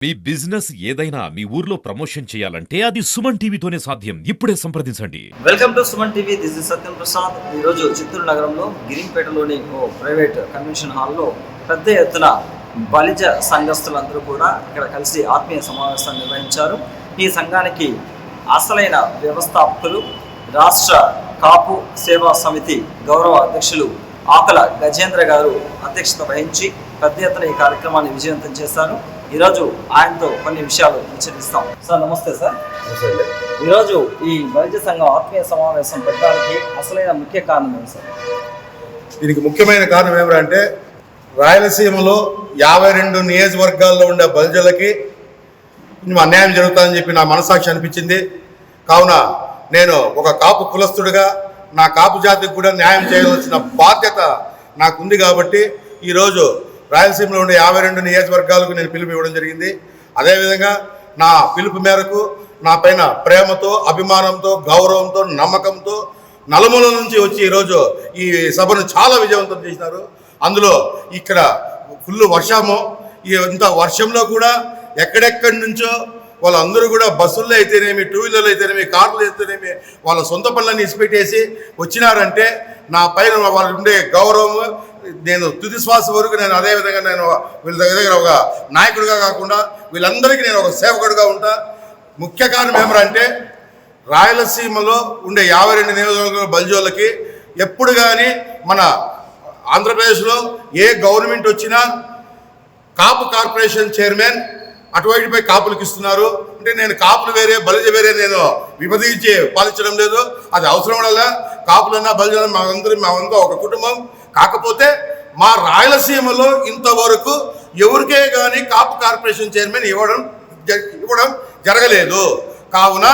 మీ business ఏదైనా మీ ఊర్లో promotion చేయాలంటే అది సుమన్ టీవీతోనే సాధ్యం. ఇప్పుడే సంప్రదించండి. Welcome to Suman TV. This is Satyam Prasad. ఈరోజు చిత్తూరు నగరంలో గిరింపేటలోని ఓ ప్రైవేట్ కన్వెన్షన్ హాల్లో పెద్ద ఎత్తున బలిజ సంఘస్థులందరూ కూడా ఇక్కడ కలిసి ఆత్మీయ సమావేశాన్ని నిర్వహించారు. ఈ సంఘానికి అసలైన వ్యవస్థాపకులు రాష్ట్ర కాపు సేవా సమితి గౌరవ అధ్యక్షులు ఆకుల గజేంద్ర గారు అధ్యక్షత వహించి పెద్ద ఎత్తున ఈ కార్యక్రమాన్ని విజయవంతం చేశారు. ఈరోజు ఆయనతో కొన్ని విషయాలు చర్చిస్తాం. సార్ నమస్తే. సార్ ఈరోజు ఈ బలిజ సంఘం ఆత్మీయ సమావేశం పెట్టడానికి అసలైన ముఖ్య కారణం ఏంటి సార్? దీనికి ముఖ్యమైన కారణం ఏమిటంటే రాయలసీమలో 52 నియోజకవర్గాల్లో ఉండే బలిజలకి కొంచెం అన్యాయం జరుగుతుందని చెప్పి నా మనసాక్షి అనిపించింది. కావున నేను ఒక కాపు కులస్తుడిగా నా కాపు జాతికి కూడా న్యాయం చేయవలసిన బాధ్యత నాకుంది. కాబట్టి ఈరోజు రాయలసీమలో ఉండే 52 నియోజకవర్గాలకు నేను పిలుపు ఇవ్వడం జరిగింది. అదేవిధంగా నా పిలుపు మేరకు నా పైన ప్రేమతో, అభిమానంతో, గౌరవంతో, నమ్మకంతో నలుమూల నుంచి వచ్చి ఈరోజు ఈ సభను చాలా విజయవంతం చేసినారు. అందులో ఇక్కడ ఫుల్ వర్షము, ఇంత వర్షంలో కూడా ఎక్కడెక్కడి నుంచో వాళ్ళందరూ కూడా బస్సుల్లో అయితేనేమి, టూ వీలర్లు అయితేనేమి, కార్లు అయితేనేమి వాళ్ళ సొంత పనులన్నీ ఇసిపెట్టేసి వచ్చినారంటే నా పైన వాళ్ళు ఉండే గౌరవం, నేను తుది శ్వాస వరకు నేను అదేవిధంగా నేను వీళ్ళ దగ్గర ఒక నాయకుడిగా కాకుండా వీళ్ళందరికీ నేను ఒక సేవకుడిగా ఉంటా. ముఖ్య కారణం ఏమంటే రాయలసీమలో ఉండే 52 నియోజకవర్గాల బలిజోళ్ళకి ఎప్పుడు కానీ మన ఆంధ్రప్రదేశ్లో ఏ గవర్నమెంట్ వచ్చినా కాపు కార్పొరేషన్ చైర్మన్ అటువైపుపై కాపులకు ఇస్తున్నారు. అంటే నేను కాపులు వేరే బలిజ వేరే నేను విభజించి పాలించడం లేదు. అది అవసరం వల్ల కాపులన్నా బలిజలన్నా మేమంతా ఒక కుటుంబం. కాకపోతే మా రాయలసీమలో ఇంతవరకు ఎవరికే కానీ కాపు కార్పొరేషన్ చైర్మన్ ఇవ్వడం జరగలేదు. కావున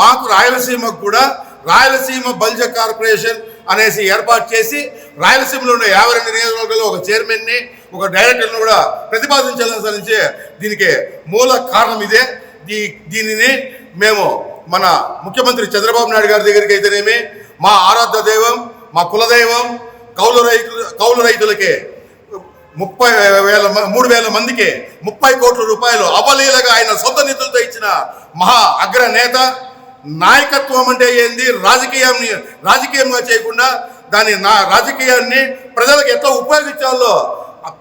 మాకు రాయలసీమకు కూడా రాయలసీమ బలిజ కార్పొరేషన్ అనేసి ఏర్పాటు చేసి రాయలసీమలో ఉన్న 52 నియోజకవర్గాల్లో ఒక చైర్మన్ని, ఒక డైరెక్టర్ను కూడా ప్రతిపాదించాలని సాధించే దీనికి మూల కారణం ఇదే. దీనిని మేము మన ముఖ్యమంత్రి చంద్రబాబు నాయుడు గారి దగ్గరికి అయితేనేమి, మా ఆరాధ్య దైవం, మా కులదైవం, కౌలు రైతులకి 3,000 మందికి 30 కోట్ల రూపాయలు అవలీలగా ఆయన సొంత నిధులతో ఇచ్చిన మహా అగ్ర నేత. నాయకత్వం అంటే ఏంది, రాజకీయంగా చేయకుండా నా రాజకీయాన్ని ప్రజలకు ఎట్లా ఉపయోగించాలో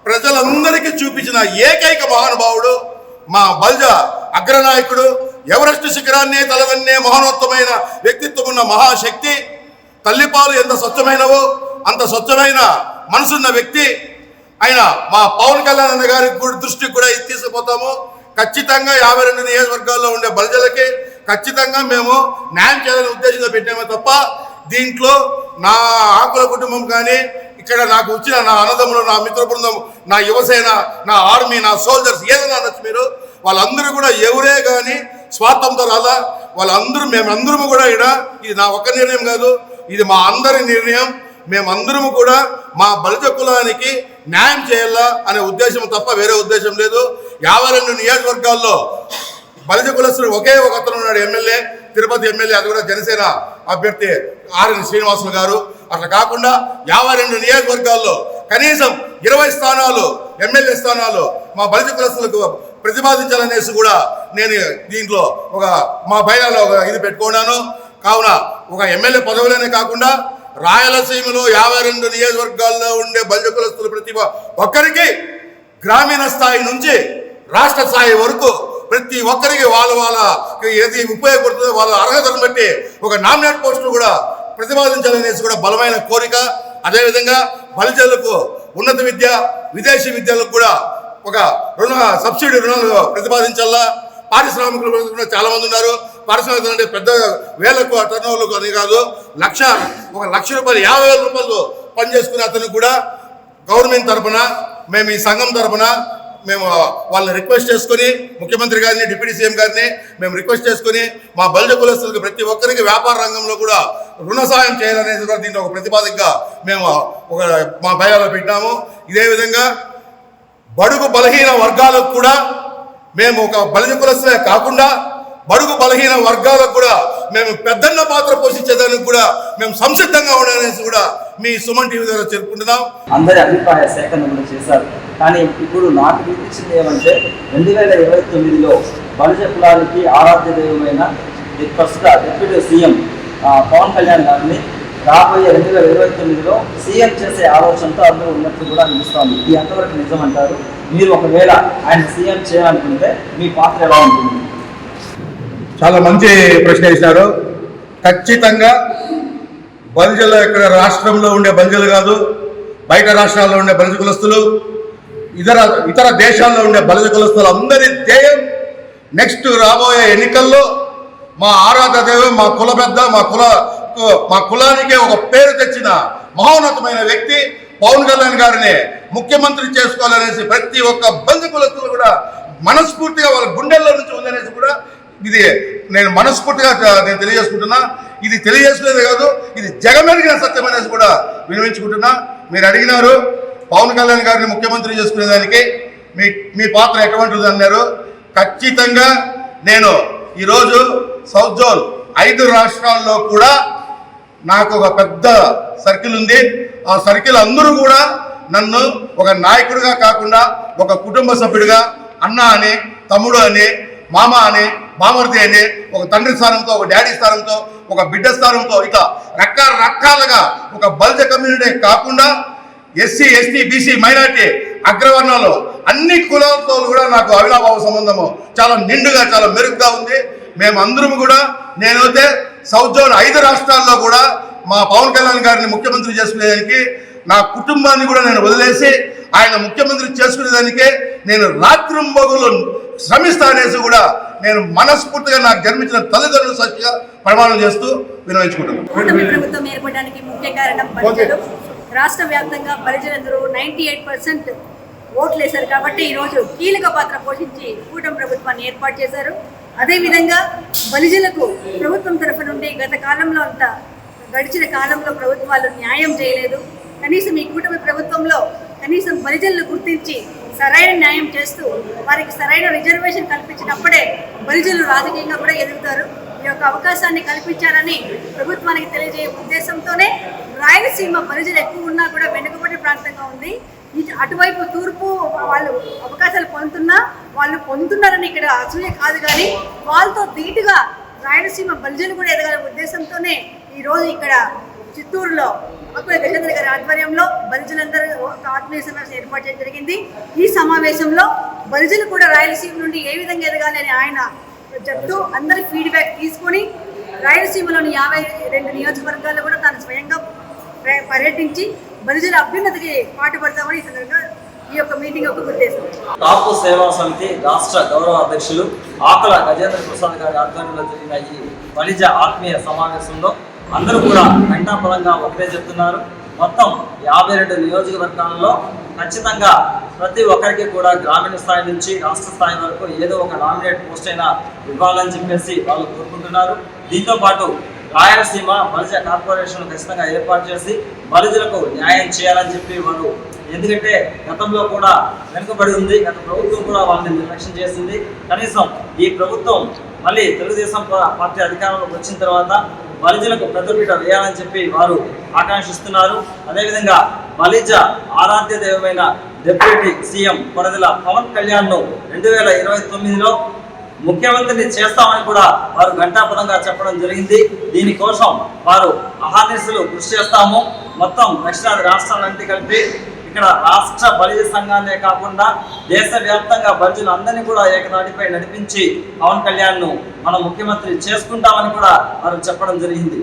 ప్రజలందరికీ చూపించిన ఏకైక మహానుభావుడు మా బలిజ అగ్రనాయకుడు, ఎవరెస్ట్ శిఖరాన్ని తలవన్నే మహోన్నతమైన వ్యక్తిత్వం ఉన్న మహాశక్తి. తల్లిపాలు ఎంత స్వచ్ఛమైనవో అంత స్వచ్ఛమైన మనసున్న వ్యక్తి ఆయన. మా పవన్ కళ్యాణ్ అన్న గారి దృష్టికి కూడా తీసుకుపోతాము. ఖచ్చితంగా 52 నియోజకవర్గాల్లో ఉండే బలిజలకి ఖచ్చితంగా మేము న్యాయం చేయాలనే ఉద్దేశంతో పెట్టామే తప్ప దీంట్లో నా ఆకుల కుటుంబం కానీ, ఇక్కడ నాకు వచ్చిన నా అన్నదమ్ములు, నా మిత్ర బృందం, నా యువసేన, నా ఆర్మీ, నా సోల్జర్స్ ఏదైనా అనొచ్చు మీరు, వాళ్ళందరూ కూడా ఎవరే కానీ స్వార్థంతో రాలా. మేమందరము కూడా ఇది నా ఒక్క నిర్ణయం కాదు, ఇది మా అందరి నిర్ణయం. మేమందరము కూడా మా బలిజ కులానికి న్యాయం చేయాలా అనే ఉద్దేశం తప్ప వేరే ఉద్దేశం లేదు. 52 నియోజకవర్గాల్లో బలిజ కులస్తులు ఒకే ఒక అతను ఉన్నాడు, ఎమ్మెల్యే, తిరుపతి ఎమ్మెల్యే, అది కూడా జనసేన అభ్యర్థి ఆర్ఎన్ శ్రీనివాసులు గారు. అట్లా కాకుండా 52 నియోజకవర్గాల్లో కనీసం 20 స్థానాలు, ఎమ్మెల్యే స్థానాలు మా బలిజ కులస్తులకు ప్రతిపాదించాలనేసి కూడా నేను దీంట్లో మా బయలాలో ఇది పెట్టుకున్నాను. కావున ఒక ఎమ్మెల్యే పదవులనే కాకుండా రాయలసీమలో 52 నియోజకవర్గాల్లో ఉండే బలిజ కులస్తుల ప్రతి ఒక్కరికి గ్రామీణ స్థాయి నుంచి రాష్ట్ర స్థాయి వరకు ప్రతి ఒక్కరికి వాళ్ళ ఏది ఉపయోగపడుతుందో వాళ్ళ అర్హతను బట్టి ఒక నామినేట్ పోస్టులు కూడా ప్రతిపాదించాలనేసి కూడా బలమైన కోరిక. అదేవిధంగా బలిజలకు ఉన్నత విద్య, విదేశీ విద్యలకు కూడా ఒక సబ్సిడీ రుణాలు ప్రతిపాదించాలా. పారిశ్రామికులు కూడా చాలా మంది ఉన్నారు. పారిశ్రామికులు అంటే పెద్ద వేలకు టర్నోవర్లకు అని కాదు, 1,00,000 రూపాయలు, 50,000 రూపాయలు పనిచేసుకునే అతనికి కూడా గవర్నమెంట్ తరఫున మేము ఈ సంఘం తరఫున మేము వాళ్ళని రిక్వెస్ట్ చేసుకుని, ముఖ్యమంత్రి గారిని, డిప్యూటీ సీఎం గారిని మేము రిక్వెస్ట్ చేసుకుని మా బలిజ కులస్తులకు ప్రతి ఒక్కరికి వ్యాపార రంగంలో కూడా రుణ సాయం చేయాలనేది కూడా దీంట్లో ఒక ప్రతిపాదికగా మేము మా బయాలో పెట్టాము. ఇదే విధంగా బడుగు బలహీన వర్గాలకు కూడా మేము ఒక బలిజ కులస్తులే కాకుండా బడుగు బలహీన వర్గాలకు కూడా మేము పెద్దన్న పాత్ర పోషించేదానికి కూడా మేము సంసిద్ధంగా ఉండాలనేసి కూడా మీ సుమన్ టీవీ ద్వారా చెప్పుకుంటున్నాం. అందరి అభిప్రాయ సేకరణ చేశారు. కానీ ఇప్పుడు నాకు గుర్తించింది ఏమంటే 2029లో బలిజ కులానికి ఆరాధ్య దైవమైన ప్రస్తుత డిప్యూటీ సీఎం పవన్ కళ్యాణ్ గారిని రాబోయే 2029లో సీఎం చేసే ఆలోచనతో అందరూ ఉన్నట్లు కూడా అనిపిస్తోంది. ఇది ఎంతవరకు నిజమంటారు? మీరు ఒకవేళ ఆయన సీఎం చేయాలనుకుంటే మీ పాత్ర ఎలా ఉంటుంది? చాలా మంచి ప్రశ్న వేసినారు. ఖచ్చితంగా బలిజలు ఇక్కడ రాష్ట్రంలో ఉండే బలిజలు కాదు, బయట రాష్ట్రాల్లో ఉండే బలిజ కులస్తులు, ఇతర దేశాల్లో ఉండే బలిజ కులస్తులు అందరి ధ్యేయం నెక్స్ట్ రాబోయే ఎన్నికల్లో మా ఆరాధ దైవం, మా కుల పెద్ద, మా కులానికే ఒక పేరు తెచ్చిన మహోన్నతమైన వ్యక్తి పవన్ కళ్యాణ్ గారిని ముఖ్యమంత్రి చేసుకోవాలనేసి ప్రతి ఒక్క బలిజ కులస్తులు కూడా మనస్ఫూర్తిగా వాళ్ళ గుండెల్లో నుంచి ఉందనేసి కూడా ఇది నేను మనస్ఫూర్తిగా నేను తెలియజేసుకుంటున్నా. ఇది తెలియజేసుకునేది కాదు, ఇది జగమెరిగిన సత్యం అనేసి కూడా వినిపించుకుంటున్నా. మీరు అడిగినారు పవన్ కళ్యాణ్ గారిని ముఖ్యమంత్రి చేసుకునేదానికి మీ పాత్ర ఎటువంటిది అన్నారు. ఖచ్చితంగా నేను ఈరోజు సౌత్ జోన్ 5 రాష్ట్రాల్లో కూడా నాకు ఒక పెద్ద సర్కిల్ ఉంది. ఆ సర్కిల్ అందరూ కూడా నన్ను ఒక నాయకుడిగా కాకుండా ఒక కుటుంబ సభ్యుడిగా అన్న అని, తమ్ముడు అని, మామ అని, మామర్ది అని, ఒక తండ్రి స్థానంతో, ఒక డాడీ స్థానంతో, ఒక బిడ్డ స్థానంతో, ఇట్లా రకరకాలుగా ఒక బలిజ కమ్యూనిటీ కాకుండా ఎస్సీ, ఎస్టీ, బీసీ, మైనార్టీ, అగ్రవర్ణాలు అన్ని కులాలతో కూడా నాకు అవినాభావ సంబంధము చాలా నిండుగా, చాలా మెరుగ్గా ఉంది. మేమందరం కూడా నేనైతే సౌత్ జోన్ 5 రాష్ట్రాల్లో కూడా మా పవన్ కళ్యాణ్ గారిని ముఖ్యమంత్రి చేసుకునేదానికి నా కుటుంబాన్ని కూడా నేను వదిలేసి ఆయన ముఖ్యమంత్రి చేసుకునేదానికే నేను రాత్రింబగలు శ్రమిస్తా అనేసి కూడా నేను మనస్ఫూర్తిగా నాకు జన్మించిన తల్లిదండ్రులు సాక్షిగా ప్రమాణం చేస్తూ వినియోగించుకుంటున్నాను. కూటమి ప్రభుత్వం ఏర్పడడానికి ముఖ్య కారణం బలిజలు. రాష్ట్ర వ్యాప్తంగా బలిజలందరూ 98% ఓట్లు వేశారు కాబట్టి ఈరోజు కీలక పాత్ర పోషించి కూటమి ప్రభుత్వాన్ని ఏర్పాటు చేశారు. అదేవిధంగా బలిజలకు ప్రభుత్వం తరఫు నుండి గడిచిన కాలంలో ప్రభుత్వాలు న్యాయం చేయలేదు. కనీసం ఈ కూటమి ప్రభుత్వంలో కనీసం బలిజలను గుర్తించి సరైన న్యాయం చేస్తూ వారికి సరైన రిజర్వేషన్ కల్పించినప్పుడే బలిజలు రాజకీయంగా కూడా ఎదుగుతారు. ఈ యొక్క అవకాశాన్ని కల్పించాలని ప్రభుత్వానికి తెలియజేయ ఉద్దేశంతోనే రాయలసీమ బలిజలు ఎక్కువ ఉన్నా కూడా వెనుకబడి ప్రాంతంగా ఉంది. అటువైపు తూర్పు వాళ్ళు అవకాశాలు పొందుతున్నారని ఇక్కడ అసూయ కాదు, కానీ వాళ్ళతో ధీటుగా రాయలసీమ బలిజలు కూడా ఎదగాలనే ఉద్దేశంతోనే ఈరోజు ఇక్కడ చిత్తూరులో అక్కడ గజేంద్ర గారి ఆధ్వర్యంలో బలిజలందరూ ఒక ఆత్మీయ సమావేశం ఏర్పాటు చేయడం జరిగింది. ఈ సమావేశంలో బలిజలు కూడా రాయలసీమ నుండి ఏ విధంగా ఎదగాలి అని ఆయన చెప్తూ అందరి ఫీడ్బ్యాక్ తీసుకొని రాయలసీమలోని 52 నియోజకవర్గాల్లో కూడా తాను స్వయంగా పర్యటించి బలిజల అభ్యున్నతికి పాటుపడతామని ఈ సందర్భంగా ఈ యొక్క మీటింగ్ యొక్క ఉద్దేశం. కాపు సేవా సమితి రాష్ట్ర గౌరవ అధ్యక్షులు ఆకుల గజేంద్ర ప్రసాద్ గారి ఆధ్వర్యంలో జరిగిన ఈ బలిజ ఆత్మీయ సమావేశంలో అందరూ కూడా ఘంటాపరంగా ఒకటే చెప్తున్నారు. మొత్తం 52 నియోజకవర్గాలలో ఖచ్చితంగా ప్రతి ఒక్కరికి కూడా గ్రామీణ స్థాయి నుంచి రాష్ట్ర స్థాయి వరకు ఏదో ఒక నామినేట్ పోస్ట్ అయినా ఇవ్వాలని చెప్పేసి వాళ్ళు కోరుకుంటున్నారు. దీంతో పాటు రాయలసీమ బలిజ కార్పొరేషన్ ఖచ్చితంగా ఏర్పాటు చేసి బలిజలకు న్యాయం చేయాలని చెప్పి వాళ్ళు, ఎందుకంటే గతంలో కూడా వెనుకబడి ఉంది, గత ప్రభుత్వం కూడా వాళ్ళని నిర్లక్ష్యం చేసింది. కనీసం ఈ ప్రభుత్వం మళ్ళీ తెలుగుదేశం పార్టీ అధికారంలోకి వచ్చిన తర్వాత బలిజలకు పెద్దపీట వేయాలని చెప్పి వారు ఆకాంక్షిస్తున్నారు. అదేవిధంగా బలిజ ఆరాధ్య దైవమైన డిప్యూటీ సీఎం కొరదెల పవన్ కళ్యాణ్ను 2029లో ముఖ్యమంత్రిని చేస్తామని కూడా వారు ఘంటాపథంగా చెప్పడం జరిగింది. దీనికోసం వారు అహర్నిశలు కృషి చేస్తాము. మొత్తం దక్షిణాది రాష్ట్రాలన్నింటి కలిపి ఇక్కడ రాష్ట్ర బలిజ సంఘాన్నే కాకుండా దేశవ్యాప్తంగా బలిజలు అందరినీ కూడా ఏకతాటిపై నడిపించి పవన్ కళ్యాణ్ను మనం ముఖ్యమంత్రి చేసుకుంటామని కూడా వారు చెప్పడం జరిగింది.